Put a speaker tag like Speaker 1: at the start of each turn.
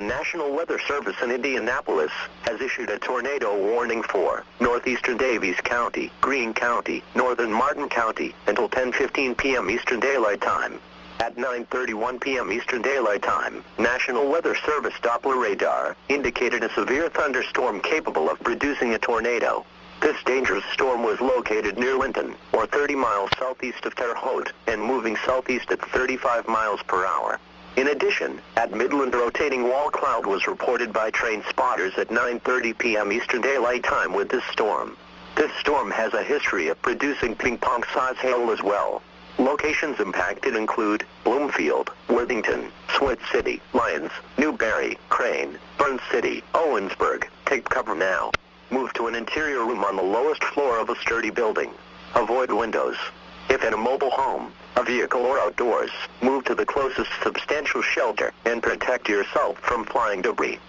Speaker 1: National Weather Service in Indianapolis has issued a tornado warning for northeastern Davies County, Greene County, northern Martin County until 10:15 p.m. Eastern Daylight Time. At 9:31 p.m. Eastern Daylight Time, National Weather Service Doppler radar indicated a severe thunderstorm capable of producing a tornado. This dangerous storm was located near Linton, or 30 miles southeast of Terre Haute, and moving southeast at 35 miles per hour. In addition, at Midland, rotating wall cloud was reported by train spotters at 9:30 p.m. Eastern Daylight Time with this storm. This storm has a history of producing ping-pong-size hail as well. Locations impacted include Bloomfield, Worthington, Swift City, Lyons, Newberry, Crane, Burns City, Owensburg. Take cover now. Move to an interior room on the lowest floor of a sturdy building. Avoid windows. If in a mobile home, a vehicle, or outdoors, move to the closest substantial shelter and protect yourself from flying debris.